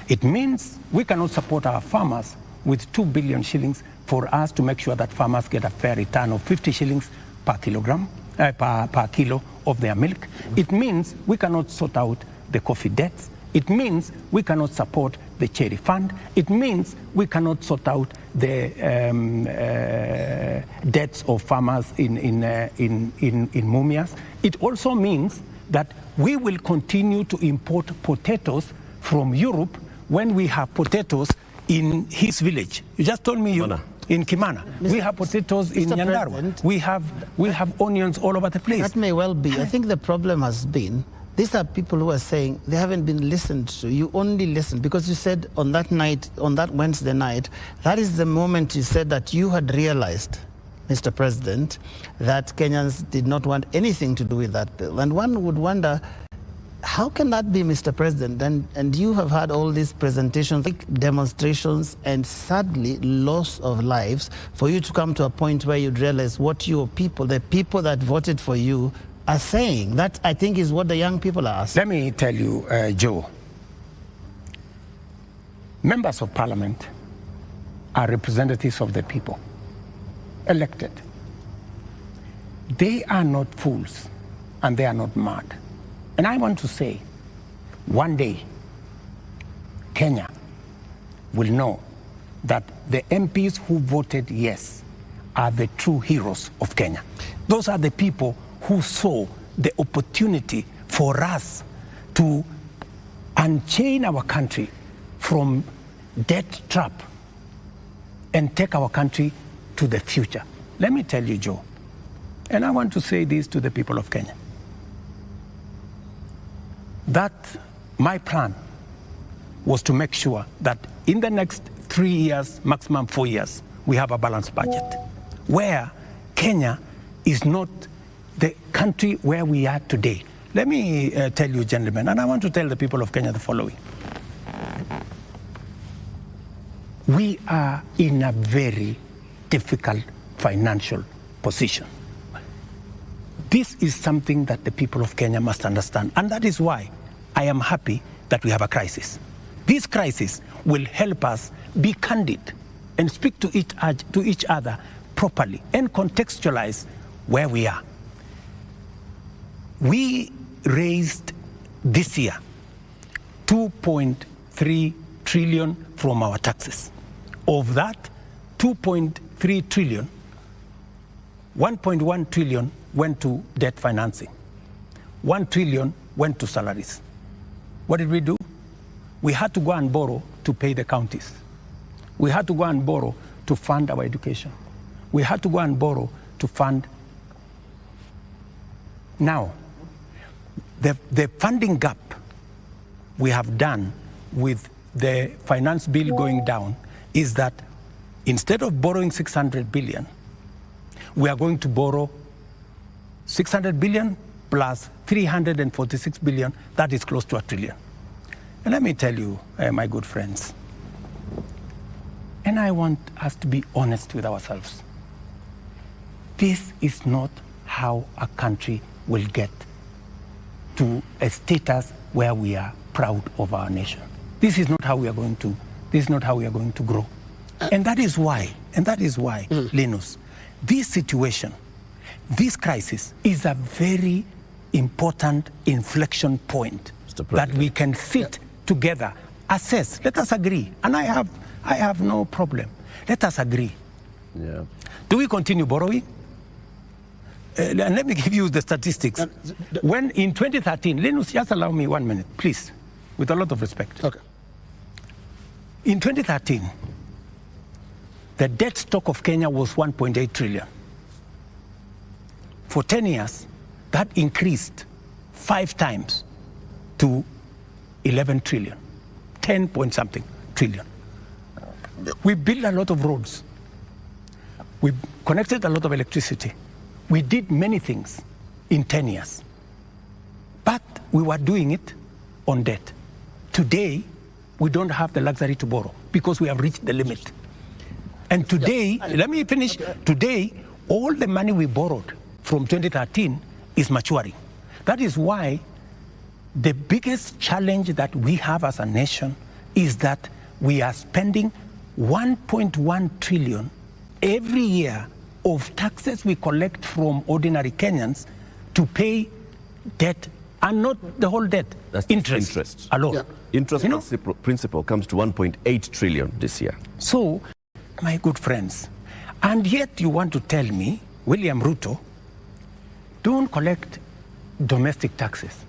It means we cannot support our farmers with 2 billion shillings for us to make sure that farmers get a fair return of 50 shillings per kilogram, per kilo of their milk. It means we cannot sort out the coffee debts. It means we cannot support the cherry fund. It means we cannot sort out the debts of farmers in Mumias. It also means that we will continue to import potatoes from Europe when we have potatoes in his village. You just told me in Kimana. We have potatoes in Nyandarua. We have onions all over the place. That may well be. I think the problem has been, these are people who are saying they haven't been listened to. You only listened because you said on that night, on that Wednesday night, that is the moment you said that you had realized, Mr. President, that Kenyans did not want anything to do with that bill. And one would wonder, how can that be, Mr. President? And you have had all these presentations, demonstrations, and sadly, loss of lives for you to come to a point where you'd realize what your people, the people that voted for you, are saying. That, I think, is what the young people are asking. Let me tell you, Joe, members of parliament are representatives of the people, elected. They are not fools and they are not mad. And I want to say, one day, Kenya will know that the MPs who voted yes are the true heroes of Kenya. Those are the people who saw the opportunity for us to unchain our country from debt trap and take our country to the future. let me tell you, Joe, and I want to say this to the people of Kenya, that my plan was to make sure that in the next 3 years, maximum 4 years, we have a balanced budget, where Kenya is not the country where we are today. Let me tell you, gentlemen, and I want to tell the people of Kenya the following. We are in a very difficult financial position. This is something that the people of Kenya must understand, and that is why I am happy that we have a crisis. This crisis will help us be candid and speak to each other properly and contextualize where we are. We raised this year 2.3 trillion from our taxes. Of that 2.3 trillion, 1.1 trillion went to debt financing. 1 trillion went to salaries. What did we do? We had to go and borrow to pay the counties. We had to go and borrow to fund our education. We had to go and borrow to fund. Now, the funding gap we have done with the finance bill going down is that instead of borrowing 600 billion, we are going to borrow 600 billion plus 346 billion, that is close to $1 trillion. And let me tell you, my good friends, and I want us to be honest with ourselves. This is not how a country will get to a status where we are proud of our nation. This is not how we are going to grow. And that is why, Linus, this situation, this crisis is a very important inflection point that we can sit together, assess, let us agree. And I have no problem. Let us agree. Yeah. Do we continue borrowing? And let me give you the statistics. When in 2013, Linus, just allow me 1 minute, please, with a lot of respect. Okay. In 2013, the debt stock of Kenya was 1.8 trillion. For 10 years, that increased 5 times to 11 trillion, 10 point something trillion. We built a lot of roads. We connected a lot of electricity. We did many things in 10 years. But we were doing it on debt. Today, we don't have the luxury to borrow because we have reached the limit. And today, let me finish. Today, all the money we borrowed from 2013 is maturing. That is why the biggest challenge that we have as a nation is that we are spending 1.1 trillion every year of taxes we collect from ordinary Kenyans to pay debt, and not the whole debt. That's interest alone. Yeah. Interest principal comes to 1.8 trillion this year. So, my good friends, and yet you want to tell me, William Ruto, don't collect domestic taxes.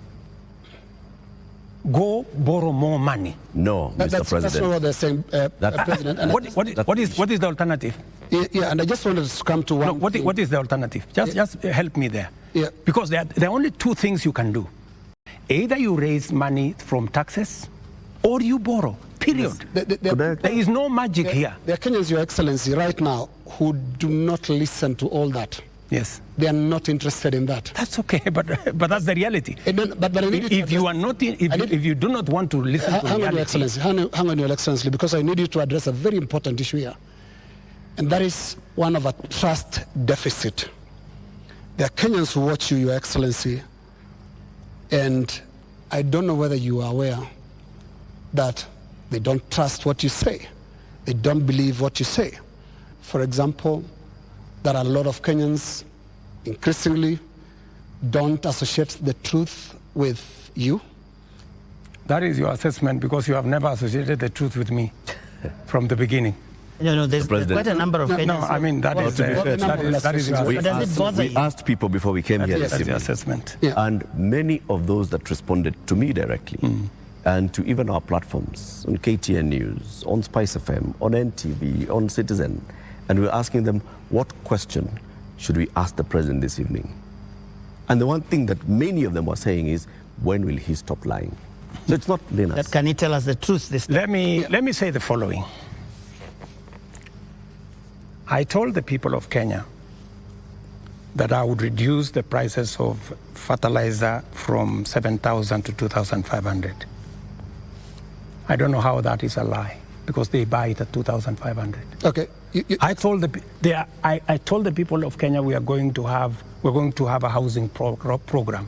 Go borrow more money. No, Mr. President. That's not what they're saying, President. And what is the alternative? Yeah, and I just wanted to come to one. No, what is the alternative? Just help me there. Yeah. Because there are only two things you can do. Either you raise money from taxes or you borrow, period. Yes. There is no magic here. There are Kenyans, Your Excellency, right now who do not listen to all that. Yes. They are not interested in that. That's okay, but that's the reality. But I need if you are not, if you do not want to listen to reality. Your Excellency, hang on, Your Excellency, because I need you to address a very important issue here, and that is one of a trust deficit. There are Kenyans who watch you, Your Excellency, and I don't know whether you are aware that they don't trust what you say. They don't believe what you say. For example, there are a lot of Kenyans increasingly don't associate the truth with you. That is your assessment because you have never associated the truth with me from the beginning. No, there's quite a number of Kenyans. No, I mean, that is your assessment. We asked people before we came here. That's the assessment. Yeah. And many of those that responded to me directly and to even our platforms on KTN News, on Spice FM, on NTV, on Citizen, And we're asking them, what question should we ask the president this evening? And the one thing that many of them were saying is, when will he stop lying? So it's not Linus. Can he tell us the truth this time? Let me say the following. I told the people of Kenya that I would reduce the prices of fertilizer from 7,000 to 2,500. I don't know how that is a lie, because they buy it at 2,500. Okay. I told the people of Kenya we're going to have a housing program.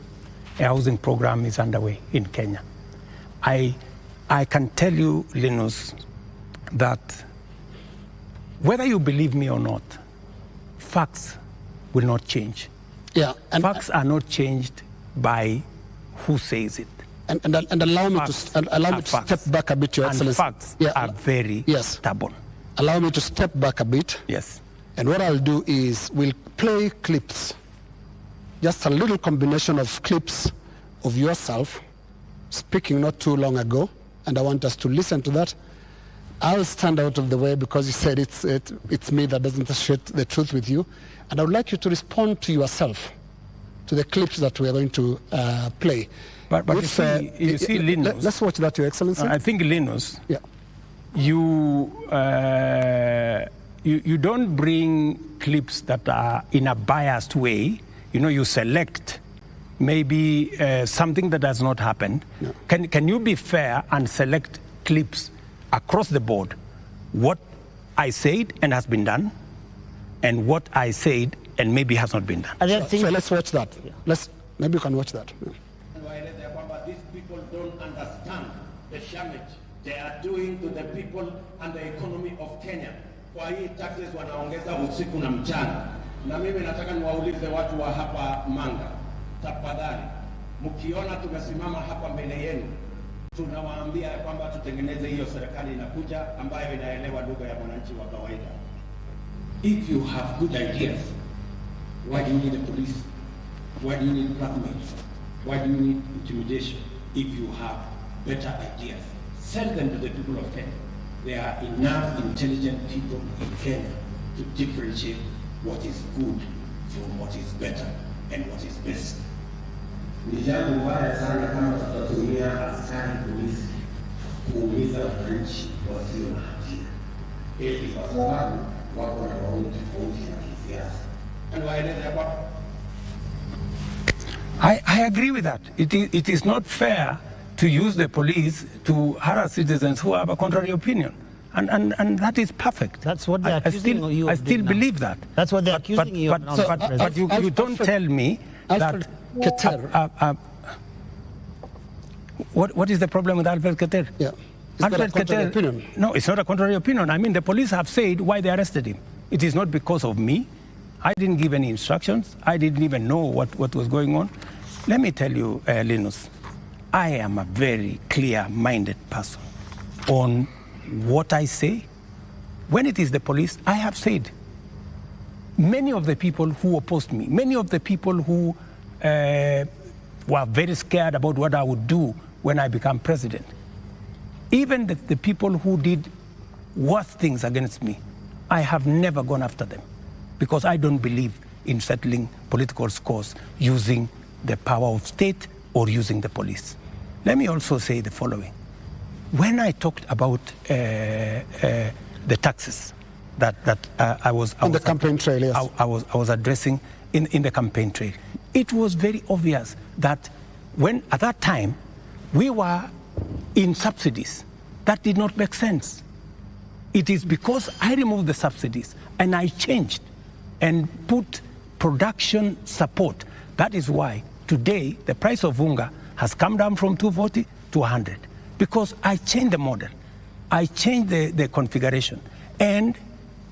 A housing program is underway in Kenya. I can tell you, Linus, that whether you believe me or not, facts will not change. Yeah, and facts are not changed by who says it. And allow me to step back a bit, Your Excellency. And facts are very stubborn. Allow me to step back a bit. Yes. And what I'll do is we'll play clips, just a little combination of clips of yourself speaking not too long ago, and I want us to listen to that. I'll stand out of the way because you said it's me that doesn't share the truth with you, and I would like you to respond to yourself, to the clips that we are going to play. But you see, Linus. Let's watch that, Your Excellency. I think, Linus, yeah. You don't bring clips that are in a biased way. You know, you select maybe something that has not happened. No. Can you be fair and select clips across the board? What I said and has been done, and what I said and maybe has not been done. So let's watch that. Maybe you can watch that. Yeah. These people don't understand the damage they are doing to the people and the economy of Kenya. Kwa hii taxes wanaongeza usiku na mchana. Na mimi nataka niwaulize watu wa hapa Manga, tafadhali, mkiona tumesimama hapa mbele yenu, tunawaambia kwamba tutengeneze hiyo serikali inakuja ambayo inaelewa lugha ya mwananchi wa kawaida. If you have good ideas, why do you need a police? Why do you need blackmail? Why do you need intimidation? If you have better ideas, sell them to the people of Kenya. There are enough intelligent people in Kenya to differentiate what is good from what is better and what is best. Ni jambo baya sana kama tutatumia askari polisi kuumiza wananchi wasio na hatia, eti kwa sababu wako na maoni tofauti ya kisiasa. I agree with that. It is not fair to use the police to harass citizens who have a contrary opinion. And that is perfect. That's what they're accusing you of. I still believe that. That's what they're accusing you of. But you don't tell me that... What is the problem with Alfred Keter? Yeah. Alfred Keter, no, it's not a contrary opinion. I mean, the police have said why they arrested him. It is not because of me. I didn't give any instructions. I didn't even know what was going on. Let me tell you, Linus, I am a very clear-minded person on what I say. When it is the police, I have said, many of the people who opposed me, many of the people who were very scared about what I would do when I become president, even the people who did worse things against me, I have never gone after them because I don't believe in settling political scores using the power of state or using the police. Let me also say the following. When I talked about the taxes that I was on the campaign trail, yes. I was addressing in the campaign trail, it was very obvious that when at that time we were in subsidies, that did not make sense. It is because I removed the subsidies and I changed and put production support. That is why today the price of unga has come down from 240 to 100, because I changed the model. I changed the configuration, and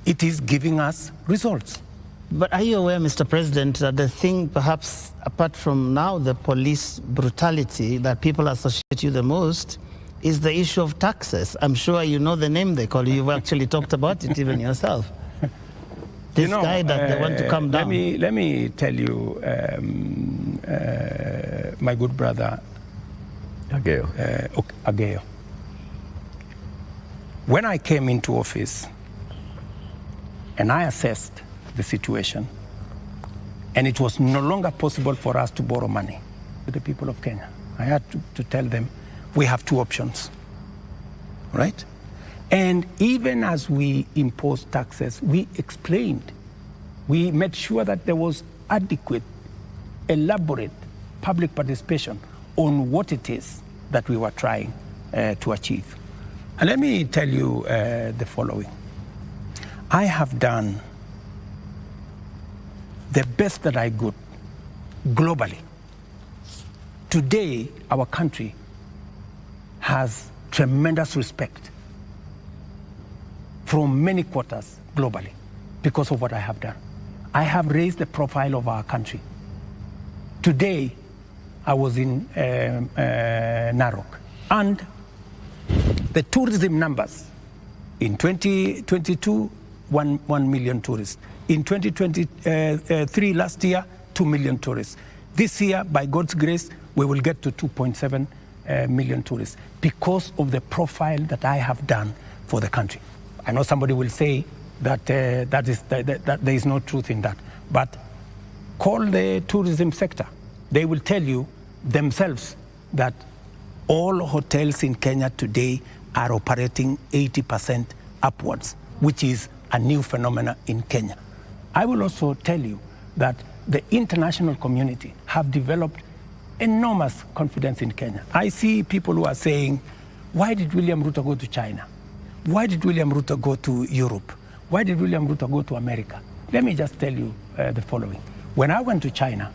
it is giving us results. But are you aware, Mr. President, that the thing, perhaps apart from now the police brutality that people associate you the most, is the issue of taxes? I'm sure you know the name they call you. You've actually talked about it even yourself. This guy that they want to come down. Let me tell you, my good brother, Ageyo. When I came into office, and I assessed the situation, and it was no longer possible for us to borrow money to the people of Kenya. I had to tell them, we have two options, right? And even as we imposed taxes, we explained, we made sure that there was adequate, elaborate public participation on what it is that we were trying to achieve. And let me tell you the following. I have done the best that I could globally. Today, our country has tremendous respect from many quarters globally because of what I have done. I have raised the profile of our country. Today, I was in Narok, and the tourism numbers in 2022, 1 million tourists. In 2023, last year, 2 million tourists. This year, by God's grace, we will get to 2.7 million tourists because of the profile that I have done for the country. I know somebody will say that, that there is no truth in that, but call the tourism sector. They will tell you themselves that all hotels in Kenya today are operating 80% upwards, which is a new phenomenon in Kenya. I will also tell you that the international community have developed enormous confidence in Kenya. I see people who are saying, why did William Ruto go to China? Why did William Ruto go to Europe? Why did William Ruto go to America? Let me just tell you the following. When I went to China,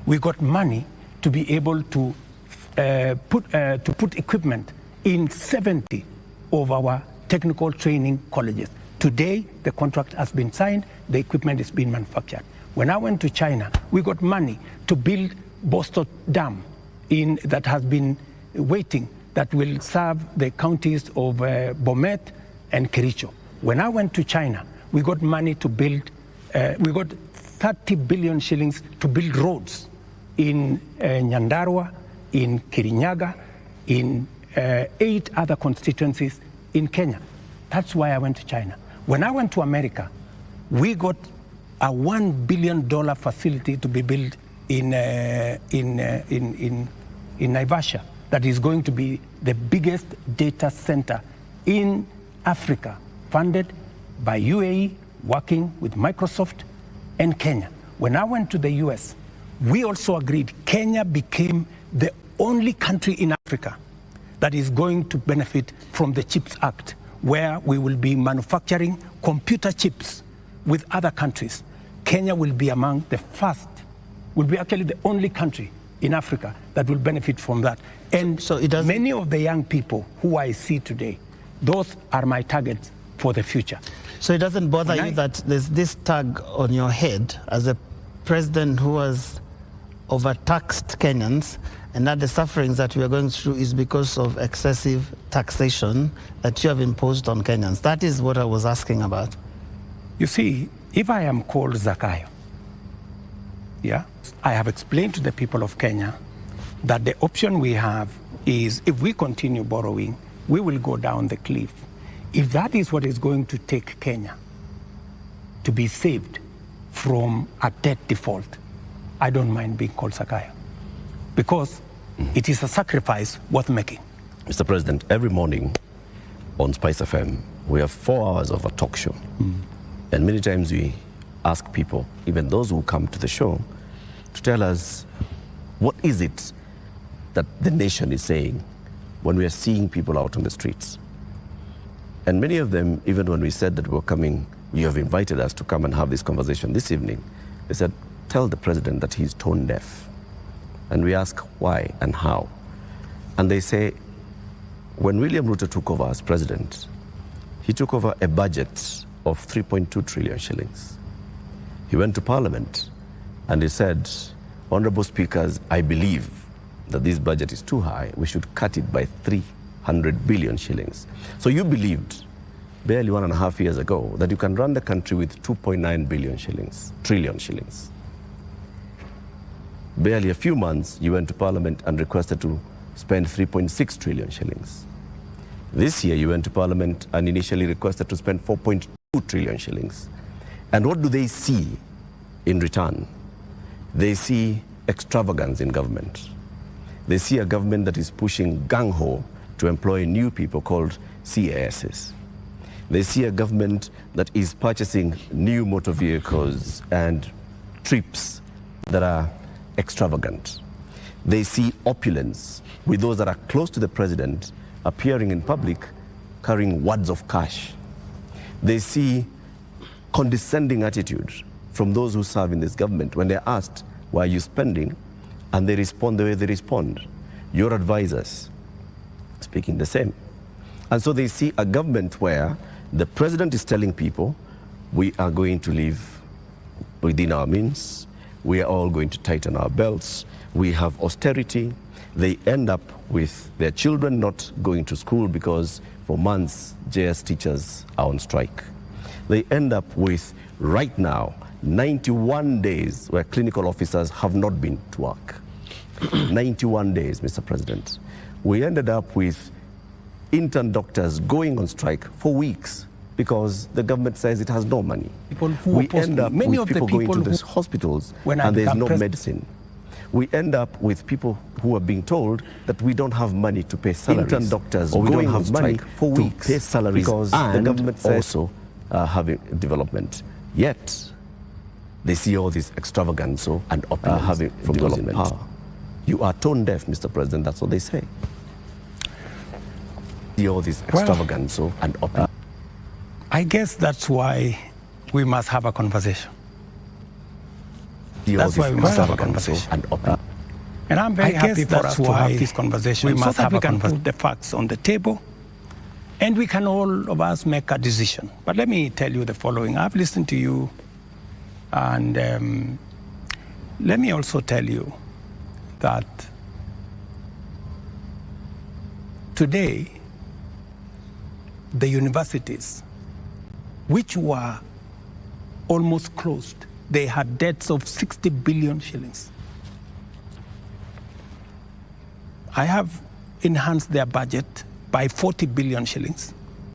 we got money to be able to put equipment in 70 of our technical training colleges. Today, the contract has been signed, the equipment is being manufactured. When I went to China, we got money to build Bosto Dam that has been waiting, that will serve the counties of Bomet and Kericho. When I went to China, we got money to build, we got 30 billion shillings to build roads in Nyandarua, in Kirinyaga, in 8 other constituencies in Kenya. That's why I went to China. When I went to America, we got a $1 billion facility to be built in Naivasha that is going to be the biggest data center in Africa, funded by UAE, working with Microsoft and Kenya. When I went to the US, we also agreed Kenya became the only country in Africa that is going to benefit from the CHIPS Act, where we will be manufacturing computer chips with other countries. Kenya will be among the first, will be actually the only country in Africa that will benefit from that. And so many of the young people who I see today, those are my targets for the future. So it doesn't bother you that there's this tag on your head as a president who has overtaxed Kenyans, and that the sufferings that we are going through is because of excessive taxation that you have imposed on Kenyans? That is what I was asking about. You see, if I am called Ageyo, yeah, I have explained to the people of Kenya that the option we have is, if we continue borrowing, we will go down the cliff. If that is what is going to take Kenya to be saved from a debt default, I don't mind being called Ageyo, because it is a sacrifice worth making. Mr. President, every morning on Spice FM, we have 4 hours of a talk show. And many times we ask people, even those who come to the show, to tell us what is it that the nation is saying when we are seeing people out on the streets. And many of them, even when we said that we were coming, you have invited us to come and have this conversation this evening, they said, tell the president that he's tone deaf. And we ask why and how. And they say, when William Ruto took over as president, he took over a budget of 3.2 trillion shillings. He went to Parliament and he said, Honorable Speakers, I believe that this budget is too high. We should cut it by 300 billion shillings. So you believed barely 1.5 years ago that you can run the country with 2.9 trillion shillings. Barely a few months, you went to Parliament and requested to spend 3.6 trillion shillings. This year, you went to Parliament and initially requested to spend 4.2 2 trillion shillings. And what do they see in return? They see extravagance in government. They see a government that is pushing gung-ho to employ new people called CASs. They see a government that is purchasing new motor vehicles and trips that are extravagant. They see opulence with those that are close to the president appearing in public carrying wads of cash. They see condescending attitude from those who serve in this government when they're asked, why are you spending? And they respond the way they respond. Your advisors speaking the same. And so they see a government where the president is telling people, we are going to live within our means, we are all going to tighten our belts, we have austerity. They end up with their children not going to school because for months JS teachers are on strike. They end up with, right now, 91 days where clinical officers have not been to work. 91 days, Mr. President. We ended up with intern doctors going on strike for weeks because the government says it has no money. We end up with people going to the hospitals and there's no medicine. We end up with people who are being told that we don't have money to pay salaries. Intern doctors or we don't have money for weeks to pay salaries because the government says also having development. Yet they see all this extravagance and opulence having from those in power. You are tone deaf, Mr. President, that's what they say. See all this extravagance and opulence. I guess that's why we must have a conversation. That's why we must have a conversation. And I'm very happy for us to have this conversation. We must have we can put the facts on the table, and we can all of us make a decision. But let me tell you the following. I've listened to you, and let me also tell you that today, the universities, which were almost closed, they had debts of 60 billion shillings. I have enhanced their budget by 40 billion shillings.